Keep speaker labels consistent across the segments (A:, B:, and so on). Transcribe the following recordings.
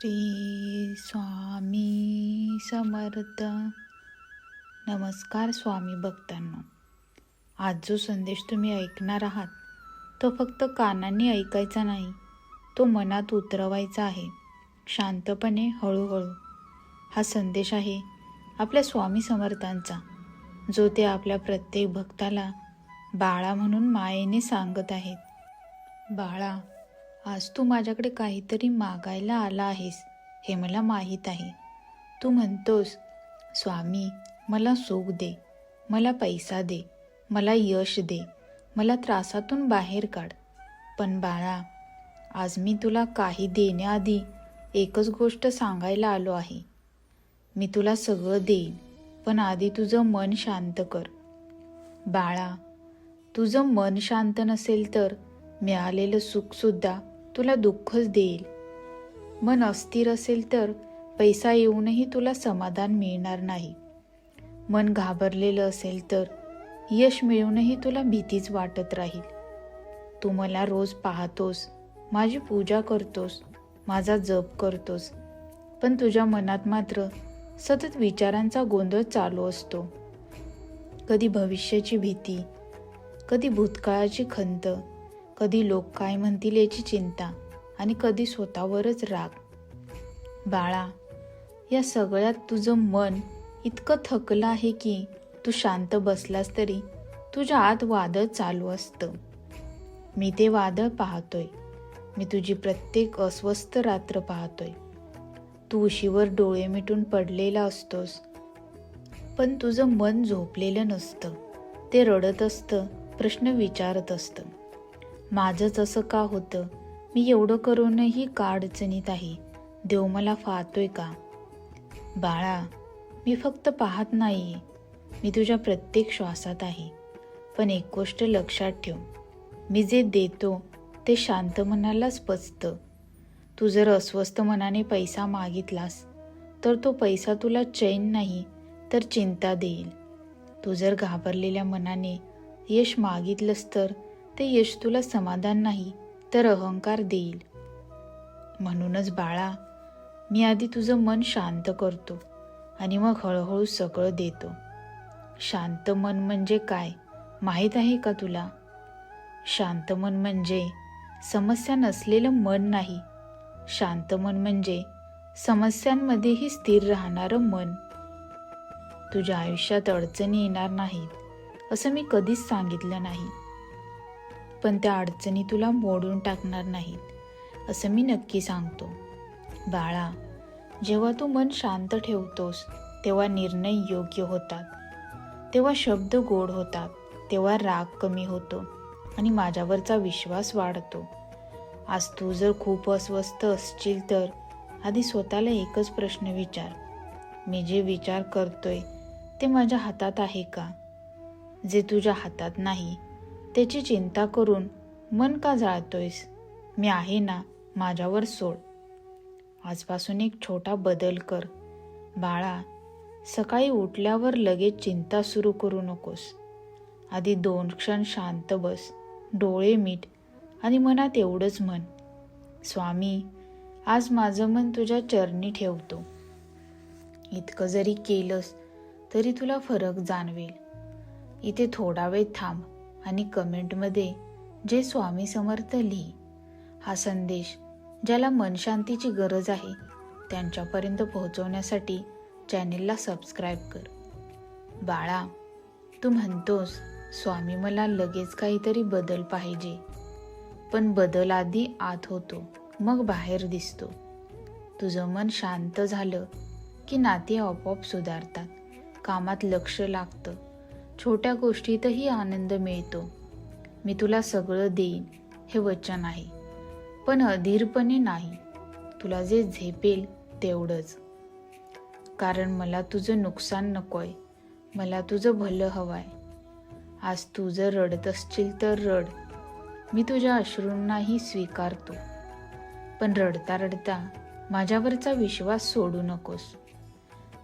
A: श्री स्वामी समर्थ. नमस्कार स्वामी भक्तांनो. आज जो संदेश तुम्ही ऐकणार आहात तो फक्त कानांनी ऐकायचा नाही, तो मनात उतरवायचा आहे, शांतपणे हळूहळू. हा संदेश आहे आपल्या स्वामी समर्थांचा, जो ते आपल्या प्रत्येक भक्ताला बाळा म्हणून मायेने सांगत आहेत. बाळा, आज तू माझ्याकडे काहीतरी मागायला आला आहेस हे मला माहीत आहे. तू म्हणतोस, स्वामी मला सुख दे, मला पैसा दे, मला यश दे, मला त्रासातून बाहेर काढ. पण बाळा, आज मी तुला काही देण्याआधी एकच गोष्ट सांगायला आलो आहे. मी तुला सगळं देईन, पण आधी तुझं मन शांत कर. बाळा, तुझं मन शांत नसेल तर मिळालेलं सुखसुद्धा तुला दुःखच देईल. मन अस्थिर असेल तर पैसा येऊनही तुला समाधान मिळणार नाही. मन घाबरलेलं असेल तर यश मिळूनही तुला भीतीच वाटत राहील. तू मला रोज पाहतोस, माझी पूजा करतोस, माझा जप करतोस, पण तुझ्या मनात मात्र सतत विचारांचा गोंधळ चालू असतो. कधी भविष्याची भीती, कधी भूतकाळाची खंत, कधी लोक काय म्हणतील याची चिंता आणि कधी स्वतःवरच राग. बाळा, या सगळ्यात तुझं मन इतकं थकलं आहे की तू शांत बसलास तरी तुझ्या आत वादळ चालू असतं. मी ते वादळ पाहतोय. मी तुझी प्रत्येक अस्वस्थ रात्र पाहतोय. तू उशीवर डोळे मिटून पडलेला असतोस, पण तुझं मन झोपलेलं नसतं. ते रडत असतं, प्रश्न विचारत असतं. माझंच असं का होतं? मी एवढं करूनही का अडचणीत आहे? देव मला पाहतोय का? बाळा, मी फक्त पाहत नाहीये, मी तुझ्या प्रत्येक श्वासात आहे. पण एक गोष्ट लक्षात ठेव, मी जे देतो ते शांत मनालाच पचतं. तू जर अस्वस्थ मनाने पैसा मागितलास तर तो पैसा तुला चैन नाही तर चिंता देईल. तू जर घाबरलेल्या मनाने यश मागितलंस तर ते यश तुला समाधान नाही तर अहंकार देईल. म्हणूनच बाळा, मी आधी तुझं मन शांत करतो आणि मग हळूहळू सगळं देतो. शांत मन म्हणजे काय माहीत आहे का तुला? शांत मन म्हणजे समस्या नसलेलं मन नाही. शांत मन म्हणजे समस्यांमध्येही स्थिर राहणारं मन. तुझ्या आयुष्यात अडचणी येणार नाहीत असं मी कधीच सांगितलं नाही, पण त्या अडचणी तुला मोडून टाकणार नाहीत असं मी नक्की सांगतो. बाळा, जेव्हा तू मन शांत ठेवतोस तेव्हा निर्णय योग्य होतात, तेव्हा शब्द गोड होतात, तेव्हा राग कमी होतो आणि माझ्यावरचा विश्वास वाढतो. आज तू जर खूप अस्वस्थ असशील तर आधी स्वतःला एकच प्रश्न विचार, मी जे विचार करतोय ते माझ्या हातात आहे का? जे तुझ्या हातात नाही त्याची चिंता करून मन का जाळतोयस? मी आहे ना, माझ्यावर सोड. आजपासून एक छोटा बदल कर. बाळा, सकाळी उठल्यावर लगेच चिंता सुरू करू नकोस. आधी 2 क्षण शांत बस, डोळे मीट आणि मनात एवढंच म्हण, स्वामी आज माझं मन तुझ्या चरणी ठेवतो. इतकं जरी केलंस तरी तुला फरक जाणवेल. इथे थोडा वेळ थांब आणि कमेंटमध्ये जय स्वामी समर्थ लिही. हा संदेश ज्याला मनशांतीची गरज आहे त्यांच्यापर्यंत पोहोचवण्यासाठी चॅनेलला सबस्क्राईब कर. बाळा, तू म्हणतोस, स्वामी मला लगेच काहीतरी बदल पाहिजे, पण बदल आधी आत होतो मग बाहेर दिसतो. तुझं मन शांत झालं की नाती आपोआप सुधारतात, कामात लक्ष लागतं, छोट्या गोष्टीतही आनंद मिळतो. मी तुला सगळं देईन हे वचन आहे, पण अधीरपणे नाही. तुला जे झेपेल तेवढंच. कारण मला तुझं नुकसान नकोय, मला तुझं भलं हवंय. आज तू जर रडत असशील तर रड, मी तुझ्या अश्रूंनाही स्वीकारतो. पण रडता रडता माझ्यावरचा विश्वास सोडू नकोस.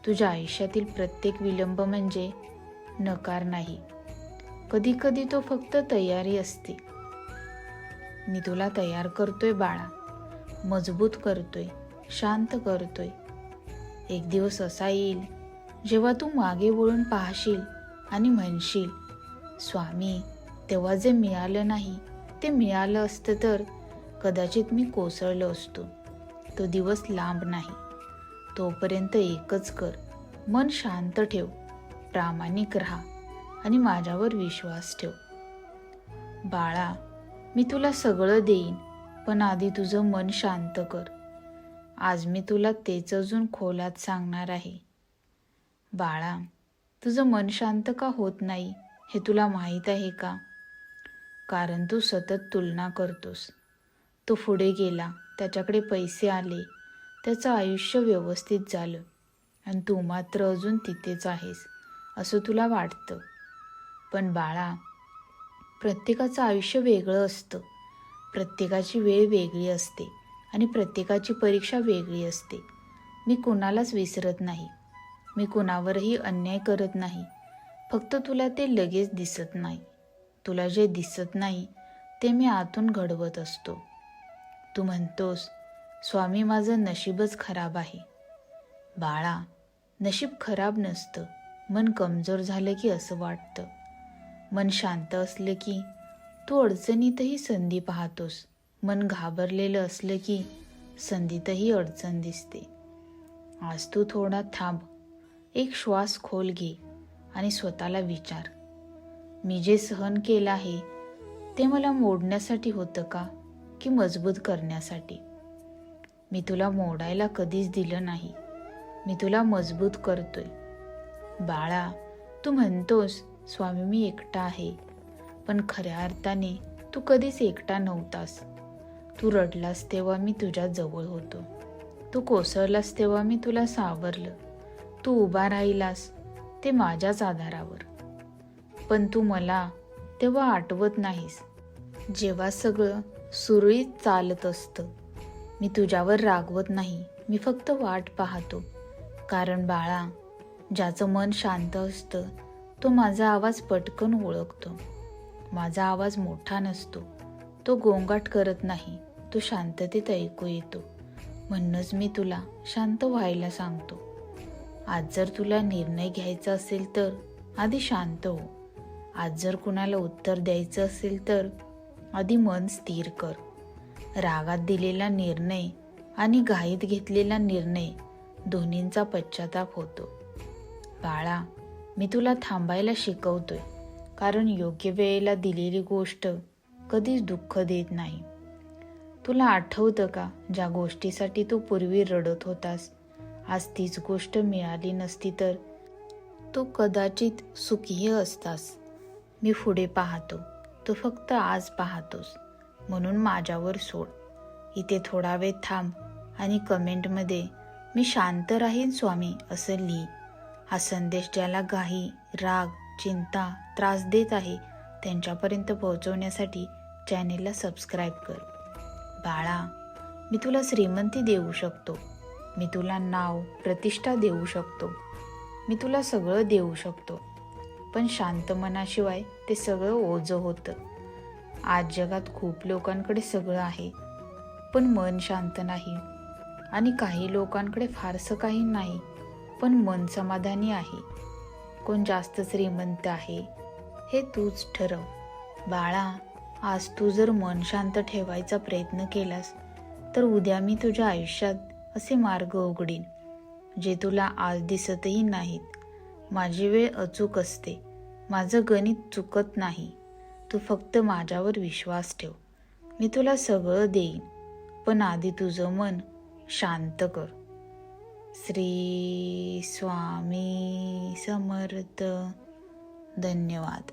A: तुझ्या आयुष्यातील प्रत्येक विलंब म्हणजे नकार नाही, कधी कधी तो फक्त तयारी असते. मी तुला तयार करतोय बाळा, मजबूत करतोय, शांत करतोय. एक दिवस असा येईल जेव्हा तू मागे वळून पाहशील आणि म्हणशील, स्वामी, तेव्हा जे मिळालं नाही ते मिळालं असतं तर कदाचित मी कोसळलो असतो. तो दिवस लांब नाही. तोपर्यंत एकच कर, मन शांत ठेव, प्रामाणिक राहा आणि माझ्यावर विश्वास ठेव. बाळा, मी तुला सगळं देईन, पण आधी तुझं मन शांत कर. आज मी तुला तेच अजून खोलात सांगणार आहे. बाळा, तुझं मन शांत का होत नाही हे तुला माहीत आहे का? कारण तू सतत तुलना करतोस. तो पुढे गेला, त्याच्याकडे पैसे आले, त्याचं आयुष्य व्यवस्थित झालं आणि तू मात्र अजून तिथेच आहेस असं तुला वाटतं. पण बाळा, प्रत्येकाचं आयुष्य वेगळं असतं. प्रत्येकाची वेळ वेगळी असते आणि प्रत्येकाची परीक्षा वेगळी असते. मी कुणालाच विसरत नाही. मी कुणावरही अन्याय करत नाही. फक्त तुला ते लगेच दिसत नाही. तुला जे दिसत नाही ते मी आतून घडवत असतो. तू म्हणतोस, स्वामी, माझं नशीबच खराब आहे. बाळा, नशीब खराब नसतं. मन कमजोर झालं की असं वाटतं. मन शांत असलं की तू अडचणीतही संधी पाहतोस. मन घाबरलेलं असलं की संधीतही अडचण दिसते. आज तू थोडा थांब, एक श्वास खोल घे आणि स्वतःला विचार, मी जे सहन केलं आहे ते मला मोडण्यासाठी होतं का की मजबूत करण्यासाठी? मी तुला मोडायला कधीच दिलं नाही. मी तुला मजबूत करतोय. बाळा, तू म्हणतोस, स्वामी, मी एकटा आहे. पण खऱ्या अर्थाने तू कधीच एकटा नव्हतास. तू रडलास तेव्हा मी तुझ्या जवळ होतो. तू कोसळलास तेव्हा मी तुला सावरलं. तू उभा राहिलास ते माझ्याच आधारावर. पण तू मला तेव्हा आठवत नाहीस, जेव्हा सगळं सुरळीत चालत असतं. मी तुझ्यावर रागवत नाही. मी फक्त वाट पाहतो. कारण बाळा, ज्याचं मन शांत असतं तो माझा आवाज पटकन ओळखतो. माझा आवाज मोठा नसतो. तो गोंगाट करत नाही. तो शांततेत ऐकू येतो. म्हणूनच मी तुला शांत व्हायला सांगतो. आज जर तुला निर्णय घ्यायचा असेल तर आधी शांत हो. आज जर कुणाला उत्तर द्यायचं असेल तर आधी मन स्थिर कर. रागात दिलेला निर्णय आणि घाईत घेतलेला निर्णय दोन्हींचा पश्चाताप होतो. बाळा, मी तुला थांबायला शिकवतोय. कारण योग्य वेळेला दिलेली गोष्ट कधीच दुःख देत नाही. तुला आठवतं का, ज्या गोष्टीसाठी तू पूर्वी रडत होतास, आज तीच गोष्ट मिळाली नसती तर तू कदाचित सुखी असतास. मी पुढे पाहतो, तू फक्त आज पाहतोस. म्हणून माझ्यावर सोड. इथे थोडा वेळ थांब आणि कमेंटमध्ये मी शांत राहीन स्वामी असं लिही. हा संदेश ज्याला घाई, राग, चिंता, त्रास देत आहे त्यांच्यापर्यंत पोहोचवण्यासाठी चॅनेलला सबस्क्राईब कर. बाळा, मी तुला श्रीमंती देऊ शकतो. मी तुला नाव, प्रतिष्ठा देऊ शकतो. मी तुला सगळं देऊ शकतो. पण शांत मनाशिवाय ते सगळं ओझं होतं. आज जगात खूप लोकांकडे सगळं आहे, पण मन शांत नाही. आणि काही लोकांकडे फारसं काही नाही, पण मन समाधानी आहे. कोण जास्त श्रीमंत आहे हे तूच ठरव. बाळा, आज तू जर मन शांत ठेवायचा प्रयत्न केलास तर उद्या मी तुझ्या आयुष्यात असे मार्ग उघडीन जे तुला आज दिसतही नाहीत. माझी वेळ अचूक असते. माझं गणित चुकत नाही. तू फक्त माझ्यावर विश्वास ठेव. मी तुला सगळं देईन, पण आधी तुझं मन शांत कर. श्री स्वामी समर्थ. धन्यवाद.